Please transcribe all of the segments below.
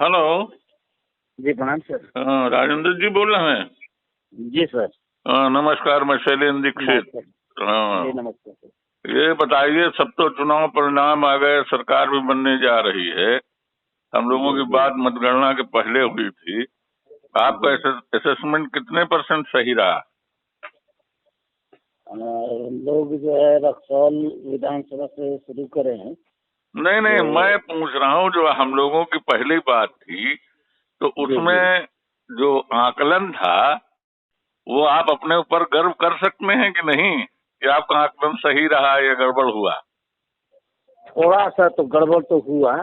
Hello. जी प्रणाम sir. Rajendra जी बोल रहे हैं? जी सर। नमस्कार, मैं शैलेंद्र दीक्षित। नमस्कार। जी हाँ, नमस्कार सर। ये बताइए, सब तो चुनाव परिणाम आ गए, सरकार भी बनने जा रही है। हम लोगों जी की जी बात मतगणना के पहले हुई थी। आपका जी। असेसमेंट कितने % सही रहा? लोग जो है रक्सौल विधानसभा से शुरू करे हैं। नहीं नहीं, जो मैं पूछ रहा हूँ, जो हम लोगों की पहली बात थी तो जी जी। उसमें जो आकलन था वो आप अपने ऊपर गर्व कर सकते हैं कि नहीं, कि आपका आकलन सही रहा या गड़बड़ हुआ? थोड़ा सा तो गड़बड़ तो हुआ।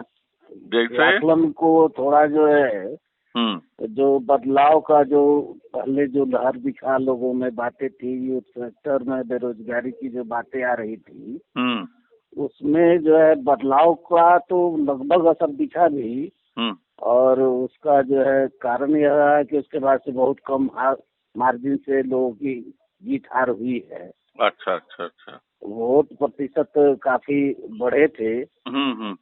जैसे? आकलन को थोड़ा जो है, हम्म जो बदलाव का जो पहले जो लहर दिखा लोगों में बातें थी, यूथ सेक्टर में बेरोजगारी की जो बातें आ रही थी, हम्म उसमें जो है बदलाव का तो लगभग असर दिखा भी। हम्म और उसका जो है कारण यह रहा है कि उसके बाद से बहुत कम मार्जिन से लोगों की जीत हार हुई है। अच्छा अच्छा अच्छा। वोट प्रतिशत काफी बढ़े थे, हम्म।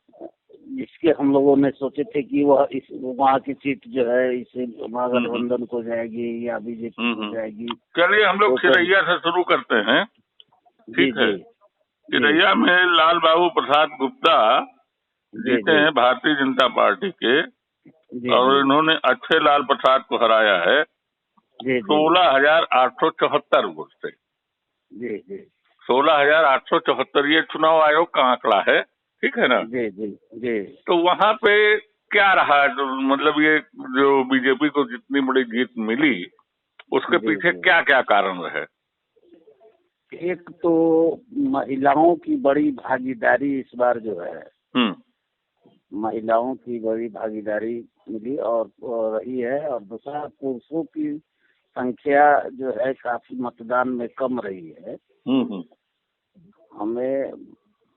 जिसके हम लोगों ने सोचे थे कि वह इस वहाँ की सीट जो है इस हम्म महागठबंधन को जाएगी या बीजेपी को हम्म। जाएगी। चलिए, हम लोग तो फिर चिरैया से शुरू करते हैं। जी ठीक है। जी जी चिरैया में लाल बाबू प्रसाद गुप्ता जी जीते जी हैं भारतीय जनता पार्टी के, जी और जी इन्होंने अच्छे लाल प्रसाद को हराया है जी जी 16,874 वोट से। जी जी 16,874 ये चुनाव आयोग का आंकड़ा है। ठीक है ना? जी जी जी। तो वहां पे क्या रहा, जो मतलब ये जो बीजेपी को जितनी बड़ी जीत मिली उसके जी पीछे जी। क्या क्या कारण रहे? एक तो महिलाओं की बड़ी भागीदारी इस बार जो है, हम्म महिलाओं की बड़ी भागीदारी मिली और रही है। और दूसरा, पुरुषों की संख्या जो है काफी मतदान में कम रही है। हम्म। हमें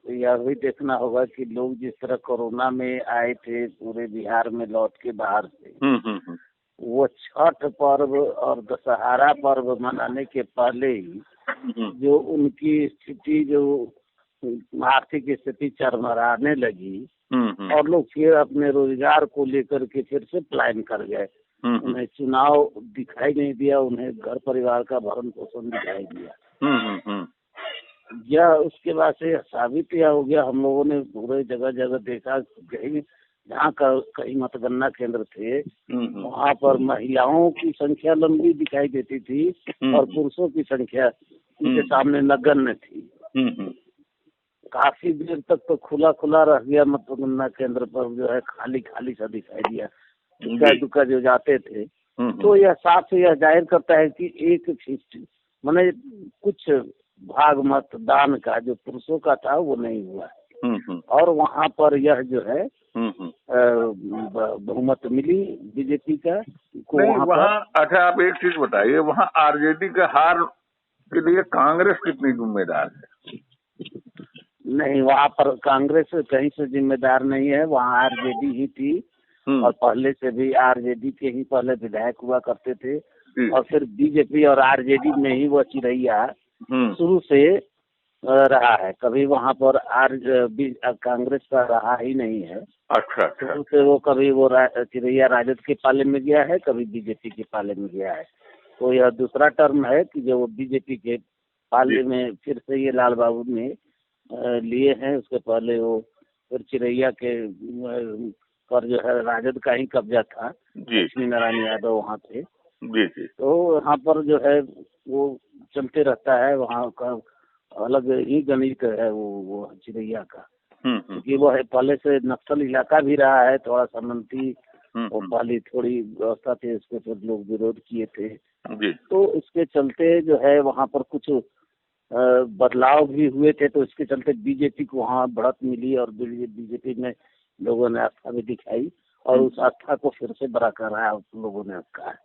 यह भी देखना होगा कि लोग जिस तरह कोरोना में आए थे पूरे बिहार में लौट के बाहर से, हम्म। वो छठ पर्व और दशहरा पर्व मनाने के पहले ही हम्म जो उनकी स्थिति, जो आर्थिक स्थिति चरमराने लगी, हम्म और लोग फिर अपने रोजगार को लेकर के फिर से प्लान कर गए। हम्म उन्हें चुनाव दिखाई नहीं दिया, उन्हें घर परिवार का भरण पोषण दिखाई दिया। हम्म। यह उसके बाद से साबित यह हो गया, हम लोगों ने पूरे जगह जगह देखा, कहीं जहाँ कई मतगणना केंद्र थे वहाँ पर महिलाओं की संख्या लंबी दिखाई देती थी और पुरुषों की संख्या उनके सामने नगण्य थी। काफी देर तक तो खुला खुला रह गया मतगणना केंद्र पर, जो है खाली खाली सा दिखाई दिया। इक्का दुक्का जो जाते थे, तो यह साफ यह जाहिर करता है कि एक माने कुछ भाग मतदान का जो पुरुषों का था वो नहीं हुआ है। और वहाँ पर यह जो है बहुमत मिली बीजेपी का को नहीं, वहाँ वहाँ पर। अच्छा, आप एक चीज बताइए, वहाँ आरजेडी के हार के लिए कांग्रेस कितनी जिम्मेदार है? नहीं, वहाँ पर कांग्रेस कहीं से जिम्मेदार नहीं है, वहाँ आरजेडी ही थी। और पहले से भी आरजेडी के ही पहले विधायक हुआ करते थे, और फिर बीजेपी और आरजेडी में ही वो चिरैया शुरू से रहा है। कभी वहाँ पर कांग्रेस का रहा ही नहीं है। अच्छा अच्छा। शुरू से वो कभी वो चिरैया राजद के पाले में गया है, कभी बीजेपी के पाले में गया है। तो यह दूसरा टर्म है कि जो बीजेपी के पाले में फिर से ये लाल बाबू ने लिए हैं। उसके पहले वो फिर चिरैया के पर जो है राजद का ही कब्जा था, लक्ष्मी नारायण यादव वहाँ थे। जी जी। तो वहाँ पर जो है वो चलते रहता है, वहाँ का अलग ही गणित है वो चिरैया का, क्योंकि वो है पहले से नक्सल इलाका भी रहा है, थोड़ा समंती वो पहले थोड़ी व्यवस्था थी, उसके फिर लोग विरोध किए थे। तो इसके चलते जो है वहाँ पर कुछ बदलाव भी हुए थे, तो इसके चलते बीजेपी को वहाँ बढ़त मिली और बीजेपी में लोगों ने आस्था भी दिखाई, और उस आस्था को फिर से बरकरार लोगों ने रखा है।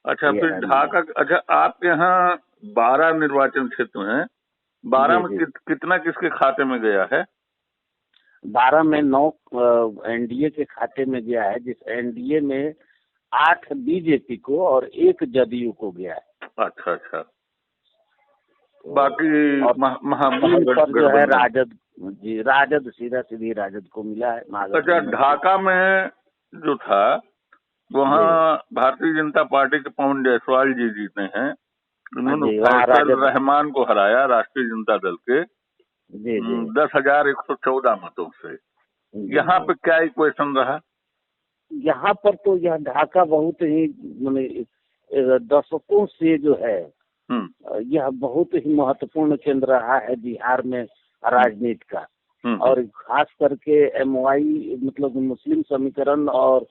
अच्छा, फिर ढाका, अच्छा आपके यहाँ 12 निर्वाचन क्षेत्र हैं, 12 में कितना किसके खाते में गया है? 12 में 9 एनडीए के खाते में गया है, जिस एनडीए में 8 बीजेपी को और 1 जदयू को गया है। अच्छा अच्छा। बाकी पर जो है राजद, जी राजद सीधा सीधी राजद को मिला है। अच्छा, ढाका में जो था वहाँ भारतीय जनता पार्टी के पवन जायसवाल जी जीते हैं। उन्होंने फैसल रहमान को हराया राष्ट्रीय जनता दल के 10,114 मतों से। यहाँ पे क्या इक्वेशन रहा? यहाँ पर तो यह ढाका बहुत ही दशकों से जो है यह बहुत ही महत्वपूर्ण केंद्र रहा है बिहार में राजनीति का। और खास करके MY मतलब मुस्लिम समीकरण और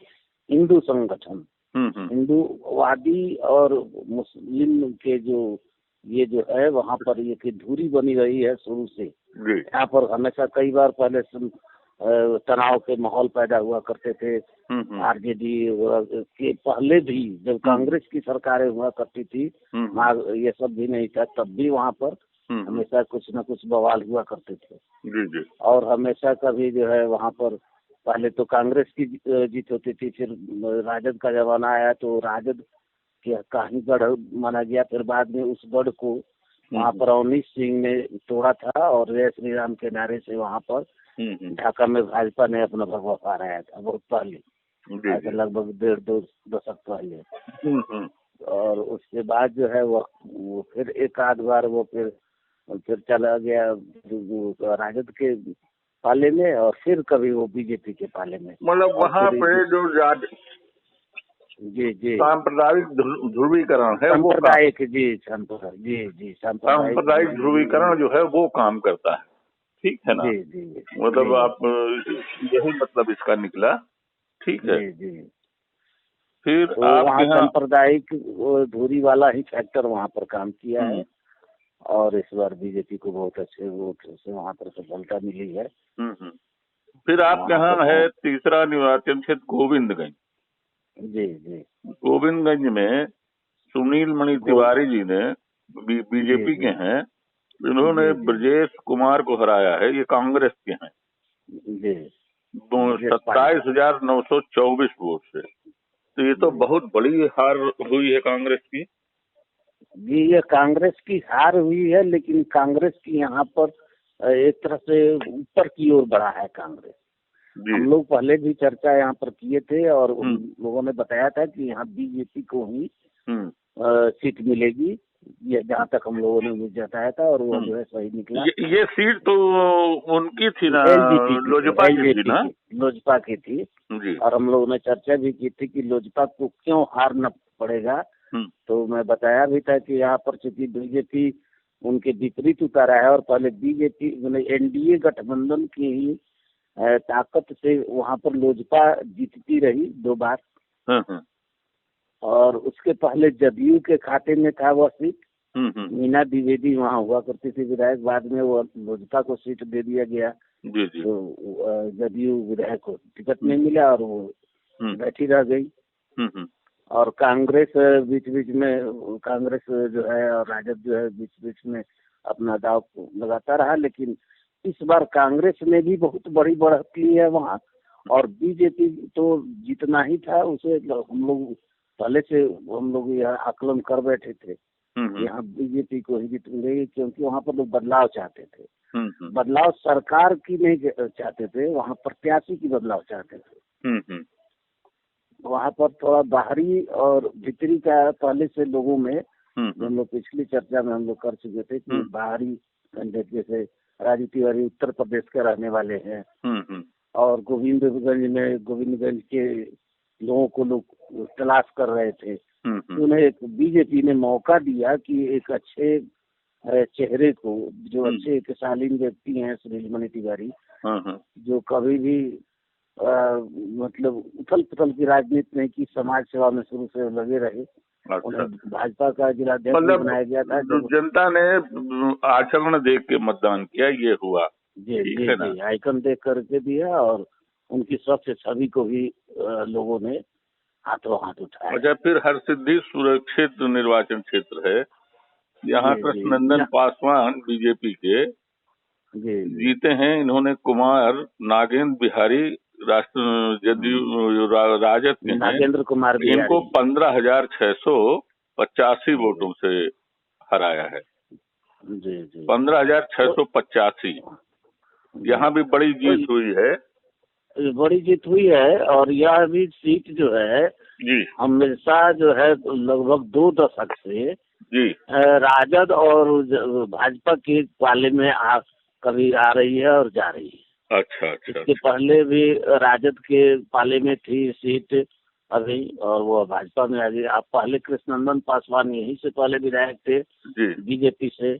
हिंदू संगठन, हिंदूवादी और मुस्लिम के ये जो है वहाँ पर ये की धुरी बनी रही है शुरू से। यहाँ पर हमेशा कई बार पहले तनाव के माहौल पैदा हुआ करते थे। RJD के पहले भी जब कांग्रेस की सरकारें हुआ करती थी, ये सब भी नहीं था, तब भी वहाँ पर हमेशा कुछ न कुछ बवाल हुआ करते थे। और हमेशा कभी जो है वहाँ पर पहले तो कांग्रेस की जीत होती थी, फिर राजद का जमाना आया तो राजद का ही गढ़ माना गया। फिर बाद में उस गढ़ को वहाँ पर अवनीश सिंह ने तोड़ा था और जय श्री राम के नारे से वहाँ पर ढाका में भाजपा ने अपना भगवा फहराया था बहुत पहले, लगभग 1.5-2 दशक पहले। और उसके बाद जो है वो फिर एक आध बार वो फिर चला गया राजद के पाले में और फिर कभी वो बीजेपी के पाले में। मतलब वहाँ पे जो जी सांप्रदायिक ध्रुवीकरण है वो सांप्रदायिक ध्रुवीकरण जो है वो काम करता है। ठीक है ना? जी मतलब आप यही मतलब इसका निकला। ठीक है। फिर तो वहाँ सांप्रदायिक धुरी वाला ही फैक्टर वहाँ पर काम किया है और इस बार बीजेपी को बहुत अच्छे वोट से वहाँ पर सफलता मिली है। फिर आपके यहाँ है तीसरा निर्वाचन क्षेत्र गोविंदगंज। जी गोविंदगंज में सुनील मणि तिवारी जी ने बीजेपी के हैं, इन्होंने ब्रजेश कुमार को हराया है, ये कांग्रेस के हैं 27,924 वोट से। तो ये तो बहुत बड़ी हार हुई है कांग्रेस की। जी ये कांग्रेस की हार हुई है, लेकिन कांग्रेस की यहाँ पर एक तरह से ऊपर की ओर बढ़ा है कांग्रेस। हम लोग पहले भी चर्चा यहाँ पर किए थे और उन लोगों ने बताया था कि यहाँ बीजेपी को ही सीट मिलेगी, ये जहाँ तक हम लोगों ने जताया था और वो जो है सही निकला। ये सीट तो उनकी थी ना, लोजपा की थी। और हम लोगों ने चर्चा भी की थी कि लोजपा को क्यों हारना पड़ेगा। तो मैं बताया भी था कि यहाँ पर चूंकि बीजेपी उनके विपरीत उतारा है और पहले बीजेपी NDA गठबंधन की ही ताकत से वहाँ पर लोजपा जीतती रही 2 बार। और उसके पहले जदयू के खाते में था वह सीट। मीना द्विवेदी वहाँ हुआ करती थी विधायक, बाद में वो लोजपा को सीट दे दिया गया। तो जदयू विधायक को टिकट नहीं मिला और वो बैठी रह गई। और कांग्रेस बीच बीच में कांग्रेस जो है और राजद जो है बीच बीच में अपना दाव लगाता रहा, लेकिन इस बार कांग्रेस ने भी बहुत बड़ी बढ़त ली है वहाँ। और बीजेपी तो जितना ही था उसे हम लोग पहले से यह आकलन कर बैठे थे यहाँ बीजेपी को ही जीतेंगे, क्योंकि वहाँ पर लोग बदलाव चाहते थे। बदलाव सरकार की नहीं चाहते थे, वहाँ प्रत्याशी की बदलाव चाहते थे। वहाँ पर थोड़ा बाहरी और भीतरी का पहले से लोगों में हम लोग पिछली चर्चा में हम लोग कर चुके थे कि बाहरी कैंडिडेट जैसे राजू तिवारी उत्तर प्रदेश के रहने वाले हैं और गोविंदगंज के लोगों को लोग तलाश कर रहे थे। उन्हें एक बीजेपी ने मौका दिया कि एक अच्छे चेहरे को, जो अच्छे एक शालीन व्यक्ति हैं सुनील मणि तिवारी, जो कभी भी मतलब उथल पुथल की राजनीति नहीं की, समाज सेवा में शुरू से लगे रहे। भाजपा का जिलाध्यक्ष बनाया गया था। जनता ने आचरण देख के मतदान किया, ये हुआ। जी आइकन देख करके दिया और उनकी स्वच्छ छवि को भी लोगों ने हाथों हाथ उठाया। अच्छा, फिर हरसिद्धि सुरक्षित निर्वाचन क्षेत्र है, यहाँ कृष्णनंदन पासवान बीजेपी के जीते हैं। इन्होंने कुमार नागेंद्र बिहारी जदयू राजद के नागेंद्र कुमार बिहारी, इनको 15,685 वोटों से हराया है। 15,685। यहाँ भी बड़ी जीत हुई है। बड़ी जीत हुई है और यह भी सीट जो है जी हमेशा जो है लगभग 2 दशक से जी राजद और भाजपा के पाले में कभी आ रही है और जा रही है। अच्छा अच्छा इसके पहले भी राजद के पाले में थी सीट अभी, और वो भाजपा में आ गई। आप पहले कृष्णनंदन पासवान यहीं से पहले विधायक थे बीजेपी से,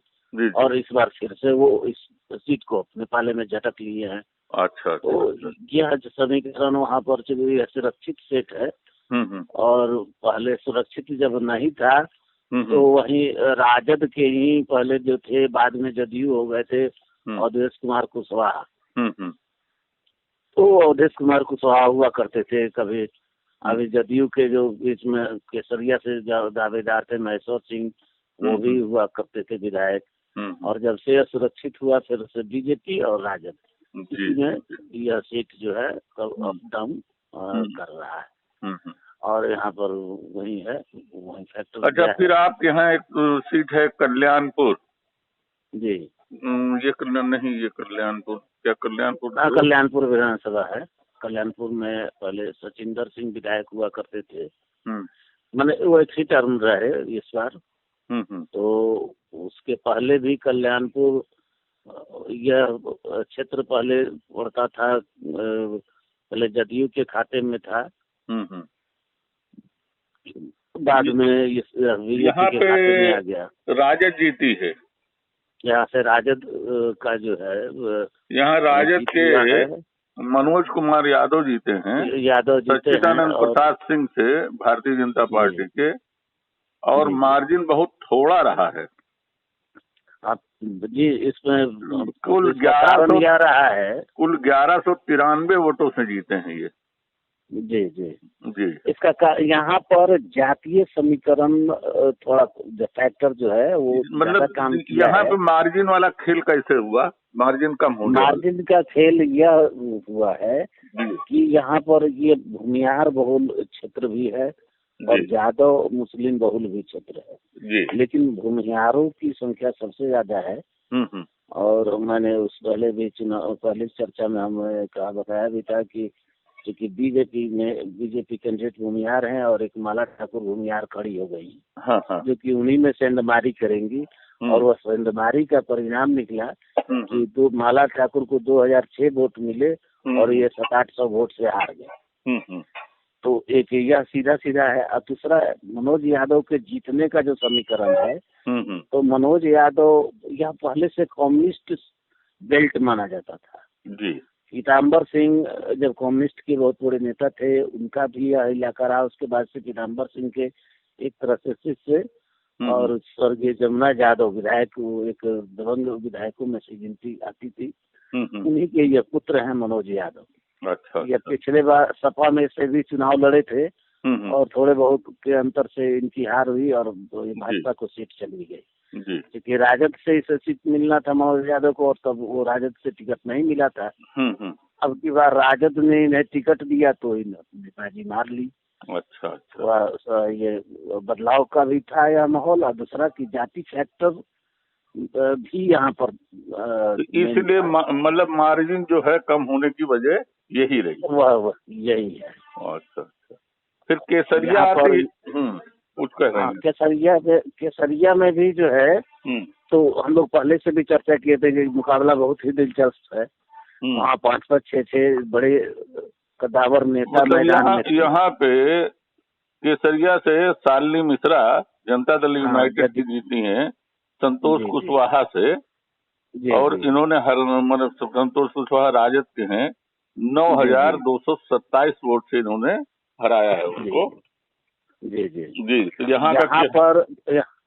और इस बार फिर से वो इस सीट को अपने पाले में झटक लिए हैं। अच्छा तो यह समीकरण वहाँ पर सुरक्षित सीट है। और पहले सुरक्षित जब नहीं था तो वहीं राजद के ही पहले जो थे, बाद में जदयू हो गए थे अवधेश कुमार कुशवाहा। तो अवधेश कुमार कुशवाहा हुआ करते थे कभी। अभी जदयू के जो बीच में केसरिया से दावेदार थे महेश्वर सिंह, वो भी हुआ करते थे विधायक। और जब से सुरक्षित हुआ फिर से बीजेपी और राजद, इसमें यह सीट जो है अप डाउन कर रहा है। और यहाँ पर वही है, वही फैक्टर। अच्छा, फिर आपके यहाँ एक सीट है कल्याणपुर जी। ये कल्याणपुर क्या कल्याणपुर? हाँ, कल्याणपुर विधानसभा है। कल्याणपुर में पहले सचिंदर सिंह विधायक हुआ करते थे। मैंने वो एक ही टर्म रहे इस बार। तो उसके पहले भी कल्याणपुर यह क्षेत्र पहले पड़ता था, पहले जदयू के खाते में था। बाद में यहाँ पे खाते में आ गया। राजद जीती है यहाँ से, राजद का जो है यहाँ राजद के मनोज कुमार यादव जीते हैं। सच्चिदानंद प्रसाद सिंह से भारतीय जनता पार्टी के, और मार्जिन बहुत थोड़ा रहा है। आप जी, इसमें कुल 1193 वोटों से जीते हैं ये। जी जी जी। इसका यहाँ पर जातीय समीकरण थोड़ा फैक्टर जो है वो मतलब काम किया यहाँ पे मार्जिन वाला खेल कैसे हुआ? मार्जिन कम हो गया। मार्जिन का खेल यह हुआ है कि यहाँ पर ये भूमिहार बहुल क्षेत्र भी है और यादव मुस्लिम बहुल भी क्षेत्र है, लेकिन भूमिहारों की संख्या सबसे ज्यादा है। और मैंने उस पहले चर्चा में हमें बताया भी था कि क्योंकि बीजेपी कैंडिडेट भूमिहार हैं और एक माला ठाकुर भूमिहार खड़ी हो गई, जो कि उन्हीं में सेंधमारी करेंगी। और वह सेंधमारी का परिणाम निकला कि माला ठाकुर को 2006 वोट मिले और ये 700-800 वोट से हार गए। तो एक यह सीधा है। और दूसरा मनोज यादव के जीतने का जो समीकरण है, तो मनोज यादव यह पहले से कम्युनिस्ट बेल्ट माना जाता था। पीताम्बर सिंह जब कम्युनिस्ट के बहुत बड़े नेता थे, उनका भी यह इलाका रहा। उसके बाद से पीताम्बर सिंह के एक तरह से शिष्य और स्वर्गीय जमुना यादव विधायक, एक दबंग विधायकों में से गिनती आती थी, उन्हीं के ये पुत्र हैं मनोज यादव। अच्छा। ये पिछले बार सपा में से भी चुनाव लड़े थे और थोड़े बहुत के अंतर से इनकी हार हुई और भाजपा को सीट चली गई, क्योंकि राजद से इसे सीट मिलना था मनोज यादव को, और तब वो राजद से टिकट नहीं मिला था। अब की बार राजद ने इन्हें टिकट दिया तो इन्हें बाजी मार ली। अच्छा। ये बदलाव का भी था यह माहौल, और दूसरा की जाति फैक्टर भी यहाँ पर इसलिए मतलब मार्जिन जो है कम होने की वजह यही रही। वह यही है। अच्छा। फिर केसरिया केसरिया में भी जो है, तो हम लोग पहले से भी चर्चा किए थे कि मुकाबला बहुत ही दिलचस्प है। वहाँ 5-5, 6-6 बड़े कदावर नेता मैदान में। यहाँ पे केसरिया से शालिनी मिश्रा जनता दल यूनाइटेड की जीती हैं संतोष कुशवाहा से, और इन्होंने संतोष कुशवाहा राजद के हैं। 9227 वोट से इन्होंने हराया है उनको। जी। तो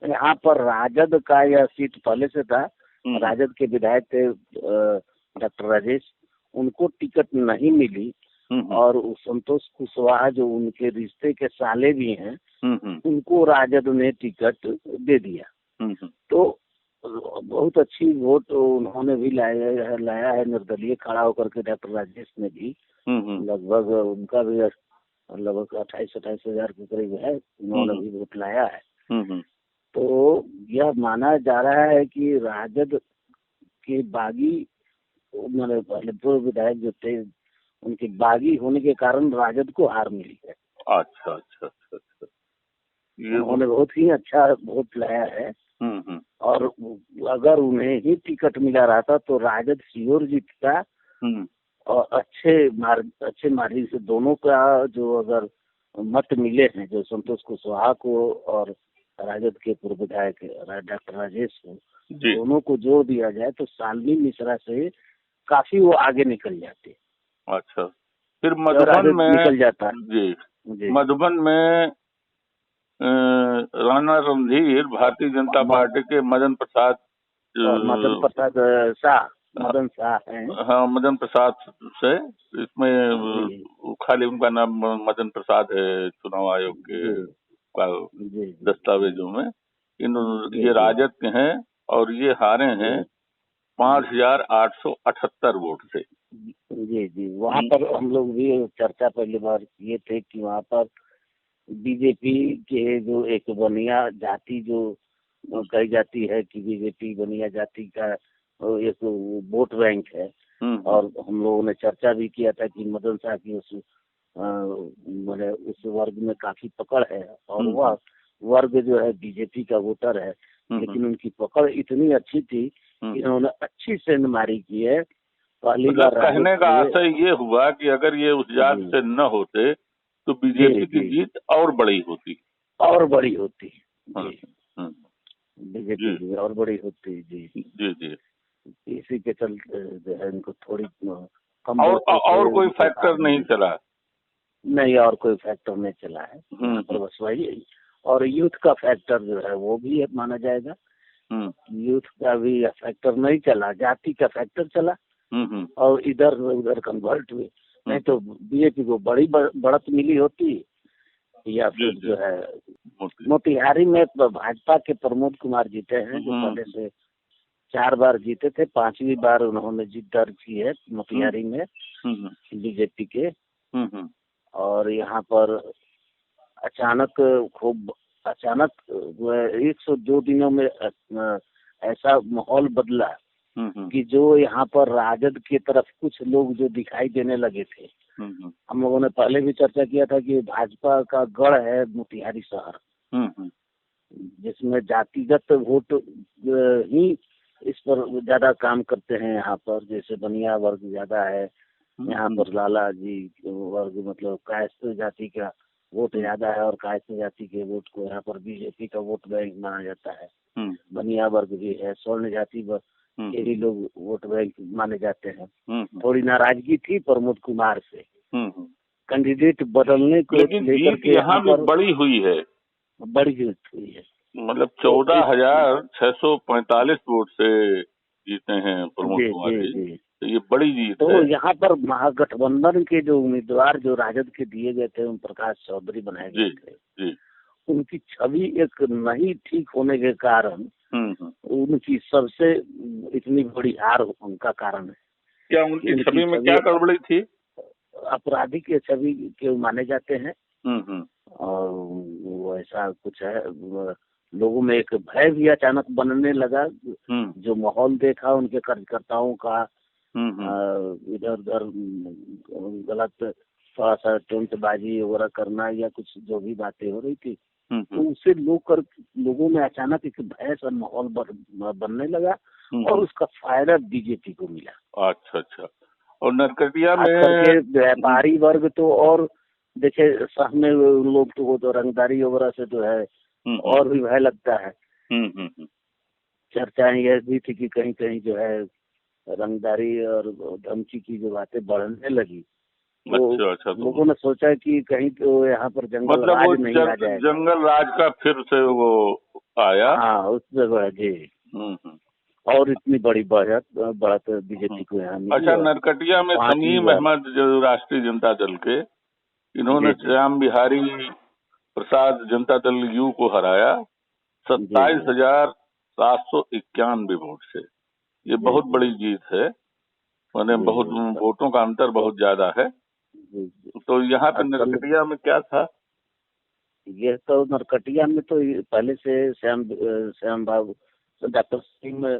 यहाँ पर राजद का यह सीट पहले से था। राजद के विधायक थे डॉक्टर राजेश, उनको टिकट नहीं मिली, और संतोष कुशवाहा जो उनके रिश्ते के साले भी हैं, उनको राजद ने टिकट दे दिया। तो बहुत अच्छी वोट उन्होंने भी लाया है निर्दलीय खड़ा होकर के। डॉक्टर राजेश ने भी लगभग उनका भी लगभग 28-28 हजार के करीब है, उन्होंने भी वोट लाया है। तो यह माना जा रहा है कि राजद के बागी पहले पूर्व विधायक जो थे उनके बागी होने के कारण राजद को हार मिली है। अच्छा अच्छा अच्छा अच्छा, ये उन्होंने बहुत ही अच्छा वोट लाया है। और अगर उन्हें ही टिकट मिला रहता तो राजद श्योर जीतता। और अच्छे मार्जिन से दोनों का जो अगर मत मिले हैं, जो संतोष कुशवाहा को और राजद के पूर्व विधायक डॉक्टर राजेश को, दोनों को जोड़ दिया जाए तो शालिनी मिश्रा से काफी वो आगे निकल जाते। अच्छा, फिर मधुबन में निकल जाता जी, मधुबन में राणा रणधीर भारतीय जनता पार्टी के मदन प्रसाद शाह मदन शाह हैं। हाँ, मदन प्रसाद से, इसमें खाली उनका नाम मदन प्रसाद है चुनाव आयोग के दस्तावेजों में। ये राजद के हैं और ये हारे हैं 5,878 वोट से। जी, वहाँ पर हम लोग भी चर्चा पहली बार ये थे कि वहाँ पर बीजेपी के जो एक बनिया जाति जो कही जाती है कि बीजेपी बनिया जाति का एक वोट बैंक है। और हम लोगों ने चर्चा भी किया था कि मदन शाह की उस वर्ग में काफी पकड़ है और वह वर्ग जो है बीजेपी का वोटर है। लेकिन उनकी पकड़ इतनी अच्छी थी कि इन्होंने अच्छी सेंधमारी की है। पहली बार कहने का आशय ये हुआ कि अगर ये उस जात से न होते तो बीजेपी की जीत और बड़ी होती बीजेपी की और बड़ी होती। जी जी जी, इसी के चलते जो है इनको थोड़ी कम और कोई फैक्टर नहीं चला। नहीं, और कोई फैक्टर नहीं चला है। बस वही, और यूथ का फैक्टर जो है वो भी माना जाएगा। यूथ का भी फैक्टर नहीं चला, जाति का फैक्टर चला और इधर उधर कन्वर्ट हुए। नहीं तो बीजेपी को बड़ी बढ़त मिली होती। या फिर जो है मोतिहारी में भाजपा के प्रमोद कुमार जीते हैं, जो पहले से 4 बार जीते थे। 5वीं बार उन्होंने जीत दर्ज की है मोतिहारी में बीजेपी के। और यहाँ पर खूब अचानक 102 दिनों में ऐसा माहौल बदला कि जो यहाँ पर राजद की तरफ कुछ लोग जो दिखाई देने लगे थे। हम लोगों ने पहले भी चर्चा किया था कि भाजपा का गढ़ है मोतिहारी शहर, जिसमें जातिगत वोट ही इस पर ज्यादा काम करते हैं। यहाँ पर जैसे बनिया वर्ग ज्यादा है, यहाँ पर लाला जी वर्ग मतलब कायस्थ जाति का वोट ज्यादा है और कायस्थ जाति के वोट को यहाँ पर बीजेपी का वोट बैंक माना जाता है। बनिया वर्ग भी है, स्वर्ण जाति के भी लोग वोट बैंक माने जाते हैं। थोड़ी नाराजगी थी प्रमोद कुमार से कैंडिडेट बदलने को लेकर के। यहाँ पर बड़ी हुई है, मतलब 14,645 वोट से जीते हैं प्रमोद कुमार जी। तो ये बड़ी जीत तो है। यहाँ पर महागठबंधन के जो उम्मीदवार जो राजद के दिए गए थे, ओम प्रकाश चौधरी बनाए गए थे, उनकी छवि एक नहीं ठीक होने के कारण उनकी सबसे इतनी बड़ी हार उनका कारण है। क्या उनकी छवि में क्या गड़बड़ी थी? आपराधिक के छवि के माने जाते हैं। और वो ऐसा कुछ है, लोगों में एक भय भी अचानक बनने लगा। जो माहौल देखा उनके कार्यकर्ताओं का, इधर उधर गलत थोड़ा सा टोंटबाजी वगैरह करना या कुछ जो भी बातें हो रही थी, तो उससे लोगों में अचानक एक भय सा माहौल बनने लगा और उसका फायदा बीजेपी को मिला। अच्छा। और नरकटिया में व्यापारी वर्ग तो और देखे शहर में लोग तो वो तो रंगदारी वगैरह से जो है और भी भय लगता है। चर्चाएं यह भी थी कि कहीं कहीं जो है रंगदारी और धमकी की जो बातें बढ़ने लगी। अच्छा, लोगों ने सोचा कि कहीं तो यहाँ पर जंगल राज नहीं आ जाएगा। जंगल राज का फिर से वो आया। हाँ, उस जगह जी। और इतनी बड़ी बढ़त बीजेपी को यहाँ मिली। अच्छा, नरकटिया में तमीम अहमद जो राष्ट्रीय जनता दल के, इन्होंने श्याम बिहारी प्रसाद जनता दल यू को हराया 27,791 वोट से। ये बहुत बड़ी जीत है, मैंने बहुत वोटों का अंतर बहुत ज्यादा है। तो यहाँ पे नरकटिया में क्या था? ये तो नरकटिया में तो पहले से श्याम बाबू डॉक्टर सिंह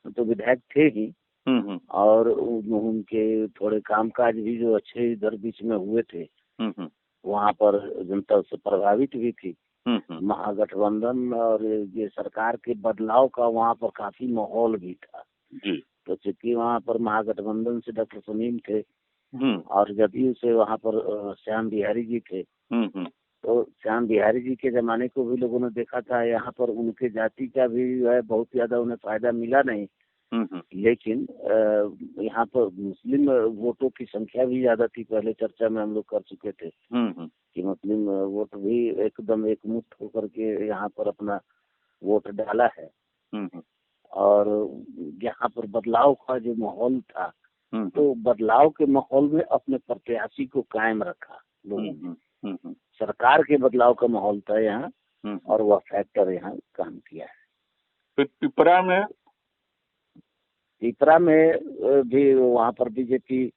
तो विधायक थे ही। और उनके थोड़े कामकाज भी जो अच्छे इधर बीच में हुए थे, वहाँ पर जनता उससे प्रभावित भी थी। महागठबंधन और ये सरकार के बदलाव का वहाँ पर काफी माहौल भी था जी। तो चूंकि वहाँ पर महागठबंधन से डॉक्टर सुनील थे और जदयू से वहाँ पर श्याम बिहारी जी थे। तो श्याम बिहारी जी के जमाने को भी लोगों ने देखा था, यहाँ पर उनके जाति का भी है बहुत ज्यादा उन्हें फायदा मिला नहीं। लेकिन यहाँ पर मुस्लिम वोटों की संख्या भी ज्यादा थी। पहले चर्चा में हम लोग कर चुके थे कि मुस्लिम वोट भी एकदम एकमुश्त होकर के यहाँ पर अपना वोट डाला है। और यहाँ पर बदलाव का जो माहौल था, तो बदलाव के माहौल में अपने प्रत्याशी को कायम रखा लोगों ने। सरकार के बदलाव का माहौल था यहाँ और वह फैक्टर यहाँ काम किया है। फिर पिपरा में भी वहाँ पर बीजेपी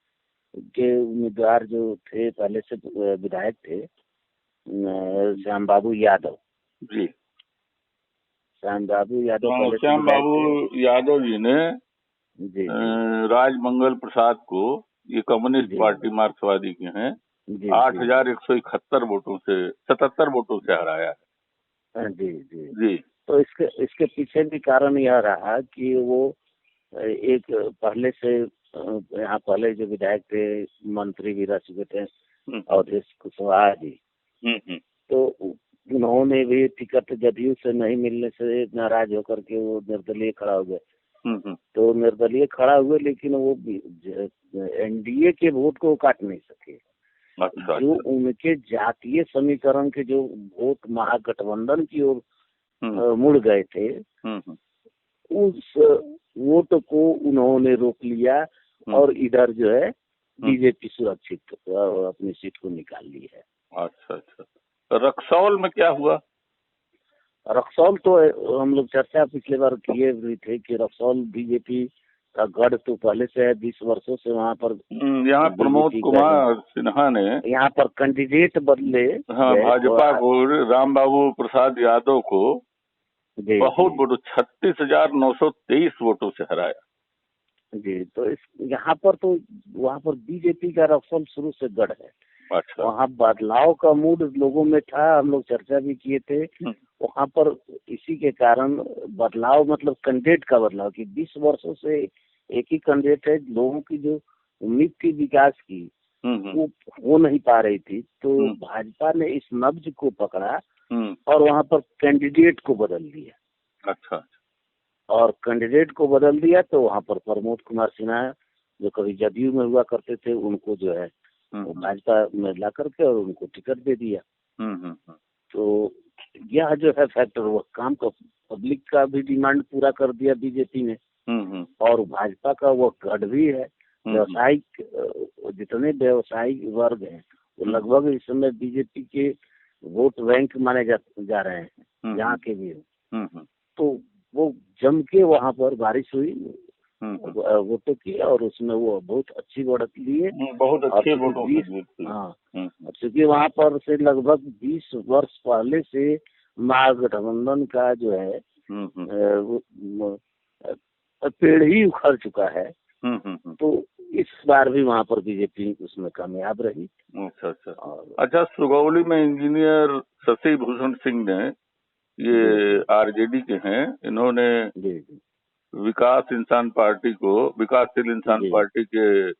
के उम्मीदवार जो थे, पहले से विधायक थे, श्याम बाबू यादव जी। श्याम बाबू यादव जी ने राजमंगल प्रसाद को, ये कम्युनिस्ट पार्टी मार्क्सवादी के हैं, 8,171 वोटों से 77 वोटों से हराया है। जी। तो इसके पीछे भी कारण यह रहा कि वो एक पहले से यहाँ पहले जो विधायक थे, मंत्री भी रह चुके थे अवधेश कुशवाहा जी, तो उन्होंने भी टिकट जदयू से नहीं मिलने से नाराज होकर के वो निर्दलीय खड़ा हो गए। तो निर्दलीय खड़ा हुए, लेकिन वो एनडीए के वोट को काट नहीं सके। अच्छा। जो उनके जातीय समीकरण के जो वोट महागठबंधन की ओर मुड़ गए थे, उस वोट को उन्होंने रोक लिया और इधर जो है बीजेपी सुरक्षित अपनी सीट को निकाल ली है। अच्छा। रक्सौल में क्या हुआ? रक्सौल तो हम लोग चर्चा पिछले बार किए भी थे कि रक्सौल बीजेपी का गढ़ तो पहले से है, 20 वर्षों से वहाँ पर। यहाँ प्रमोद कुमार सिन्हा ने यहाँ पर कैंडिडेट बदले। हाँ, भाजपा को राम बाबू प्रसाद यादव को बहुत वोटों 36,923 वोटों से हराया जी। तो इस यहाँ पर तो वहाँ पर बीजेपी का रक्सौल शुरू से गढ़ है। अच्छा। वहाँ बदलाव का मूड लोगों में था, हम लोग चर्चा भी किए थे वहाँ पर। इसी के कारण बदलाव, मतलब कैंडिडेट का बदलाव, कि 20 वर्षों से एक ही कैंडिडेट है, लोगों की जो उम्मीद थी विकास की वो हो नहीं पा रही थी। तो भाजपा ने इस नब्ज को पकड़ा और वहाँ पर कैंडिडेट को बदल दिया। अच्छा। और कैंडिडेट को बदल दिया तो वहाँ पर प्रमोद कुमार सिन्हा जो कभी जदयू में हुआ करते थे, उनको जो है वो भाजपा में ला करके और उनको टिकट दे दिया। तो यह जो है फैक्टर, वो काम को पब्लिक का भी डिमांड पूरा कर दिया बीजेपी ने। और भाजपा का वो गढ़ भी है। व्यवसायिक जितने व्यवसायिक वर्ग हैं वो लगभग इस समय बीजेपी के वोट बैंक माने जा रहे हैं, जहाँ के भी हो। तो वो जम के वहाँ पर बारिश हुई वोटों की और उसमें वो बहुत अच्छी बढ़त लिए, बहुत अच्छे वोटों की। हाँ, क्योंकि वहाँ पर से लगभग 20 वर्ष पहले से महागठबंधन का जो है पेड़ ही उखड़ चुका है। तो इस बार भी वहाँ पर बीजेपी उसमें कामयाब रही। अच्छा, सुगौली में इंजीनियर शशि भूषण सिंह ने, ये आरजेडी के हैं, इन्होंने विकासशील इंसान पार्टी के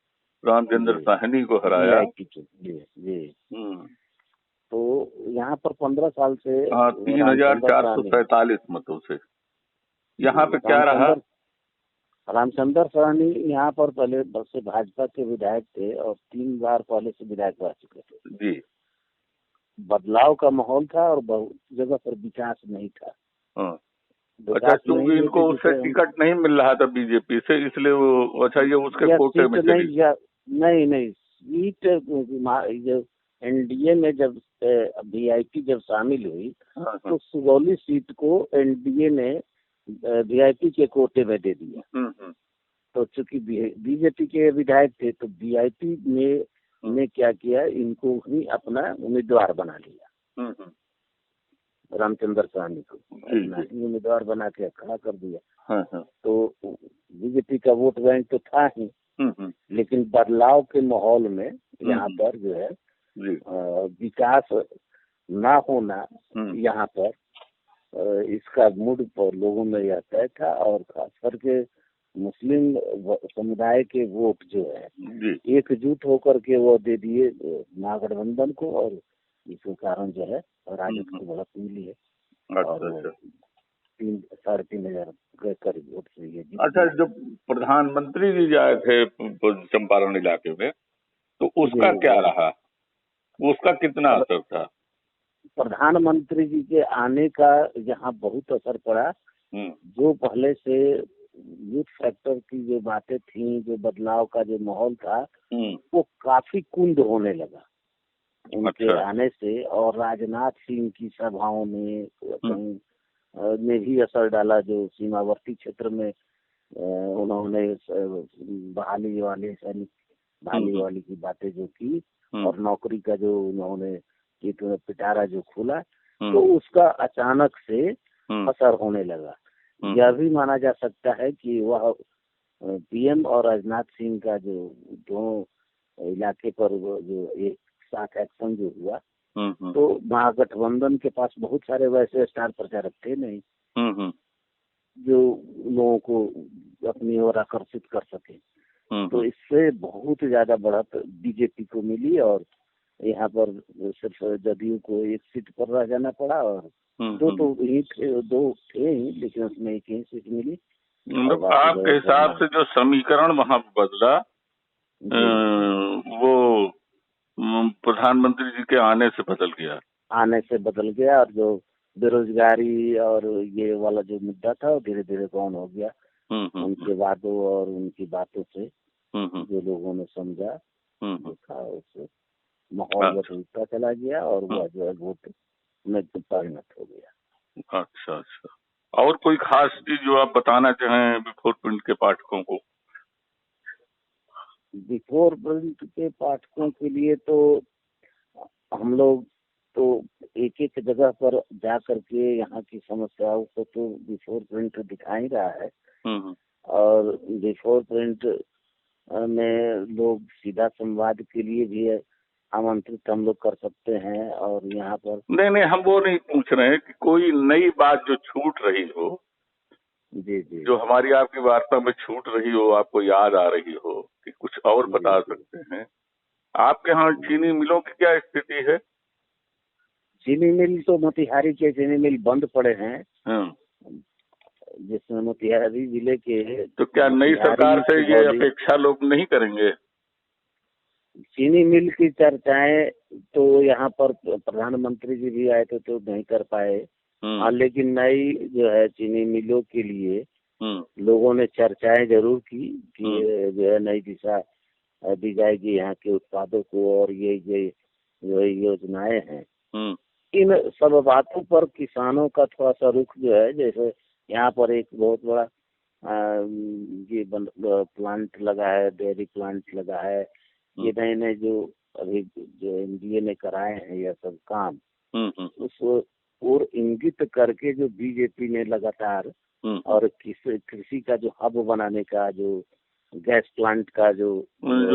रामचंद्र साहनी को हराया। तो यहाँ पर 15 साल से 3,447 मतों से। यहाँ पे क्या रहा? रामचंद्र साहनी यहाँ पर पहले से भाजपा के विधायक थे और 3 बार पहले से विधायक रह चुके थे जी। बदलाव का माहौल था और बहुत जगह पर विकास नहीं था। अच्छा, क्योंकि इनको उससे टिकट नहीं मिल रहा था बीजेपी से, इसलिए वो, अच्छा, ये उसके कोटे में नहीं सीट जो एनडीए में जब वीआईपी जब शामिल हुई तो सुगौली सीट को एनडीए ने वीआईपी के कोटे में दे दिया। तो चूंकि बीजेपी के विधायक थे तो वीआईपी ने क्या किया, इनको ही अपना उम्मीदवार बना लिया। रामचंद्र साहनी को उम्मीदवार बना के खड़ा कर दिया। तो बीजेपी का वोट बैंक तो था ही, लेकिन बदलाव के माहौल में यहाँ पर जो है विकास ना होना, यहाँ पर इसका मूड पर लोगों में यह तय था। और खास करके मुस्लिम समुदाय के वोट जो है एकजुट होकर के वो दे दिए महागठबंधन को, और इसके कारण जो है राजद को बढ़त मिली है। और 3,500 के करीब वोट से ये। अच्छा, जब प्रधानमंत्री जी आए थे चंपारण इलाके में, तो उसका क्या रहा, उसका कितना असर था? प्रधानमंत्री जी के आने का यहाँ बहुत असर पड़ा। जो पहले से यूथ फैक्टर की जो बातें थी, जो बदलाव का जो माहौल था, वो काफी कुंद होने लगा उनके आने से। और राजनाथ सिंह की सभाओं ने भी असर डाला। जो सीमावर्ती क्षेत्र में उन्होंने बहाली वाली की बातें जो की, और नौकरी का जो उन्होंने एक पिटारा जो खोला, तो उसका अचानक से असर होने लगा। यह भी माना जा सकता है कि वह पीएम और राजनाथ सिंह का जो दोनों इलाके पर जो एक साथ एक्शन जो हुआ, तो महागठबंधन के पास बहुत सारे वैसे स्टार प्रचारक थे नहीं जो लोगों को अपनी ओर आकर्षित कर सके। तो इससे बहुत ज्यादा बढ़त बीजेपी को मिली, और यहाँ पर सिर्फ जदयू को एक सीट पर रह जाना पड़ा। और दो थे ही, लेकिन उसमें एक ही सीट मिली। मतलब आपके हिसाब से जो समीकरण वहाँ बदला, वो प्रधानमंत्री जी के आने से बदल गया। और जो बेरोजगारी और ये वाला जो मुद्दा था, वो धीरे धीरे कौन हो गया उनके वादों और उनकी बातों से। जो लोगों ने समझा, देखा, उससे माहौल बदलता चला गया, और वह जो है वोट में परिणत हो गया। अच्छा। और कोई खास चीज जो आप बताना चाहें बिफोर प्रिंट के पाठकों को? बिफोर प्रिंट के पाठकों के लिए तो हम लोग तो एक एक जगह पर जा करके यहाँ की समस्याओं को तो बिफोर प्रिंट दिखा ही रहा है। और बिफोर प्रिंट में लोग सीधा संवाद के लिए भी आमंत्रित हम लोग कर सकते हैं। और यहाँ पर नहीं, हम वो नहीं पूछ रहे हैं कि कोई नई बात जो छूट रही हो, जी, जो हमारी आपकी वार्ता में छूट रही हो, आपको याद आ रही हो, कि कुछ और बता सकते हैं। आपके यहाँ चीनी मिलों की क्या स्थिति है? चीनी मिल तो मोतिहारी के चीनी मिल बंद पड़े हैं, जिसमें मोतिहारी जिले के। तो क्या नई सरकार से ये अपेक्षा लोग नहीं करेंगे? चीनी मिल की चर्चाएं तो यहाँ पर प्रधानमंत्री जी भी आए थे तो नहीं कर पाए। लेकिन नई जो है चीनी मिलों के लिए लोगों ने चर्चाएं जरूर की कि जो है नई दिशा दी जाएगी यहाँ के उत्पादों को, और ये जो योजनाएं हैं, इन सब बातों पर किसानों का थोड़ा सा रुख जो है, जैसे यहाँ पर एक बहुत बड़ा ये प्लांट लगा है, डेयरी प्लांट लगा है। ये नए जो अभी जो एनडीए ने कराए हैं यह सब काम, उस और इंगित करके जो बीजेपी ने लगातार और कृषि का जो हब बनाने का, जो गैस प्लांट का जो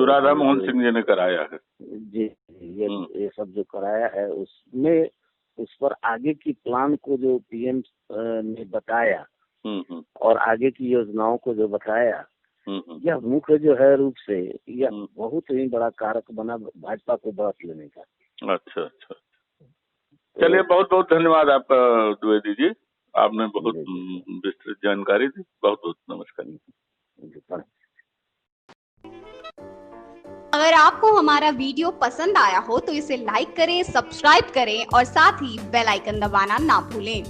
राधा मोहन सिंह जी ने कराया है जी, ये सब जो कराया है, उसमें उस पर आगे की प्लान को जो पीएम ने बताया और आगे की योजनाओं को जो बताया, यह मुख्य जो है रूप से यह बहुत ही बड़ा कारक बना भाजपा को बढ़त लेने का। अच्छा। चलिए, बहुत बहुत धन्यवाद आपका द्विवेदी जी, आपने बहुत विस्तृत जानकारी दी। बहुत बहुत नमस्कार। अगर आपको हमारा वीडियो पसंद आया हो तो इसे लाइक करें, सब्सक्राइब करें और साथ ही बेल आइकन दबाना ना भूलें।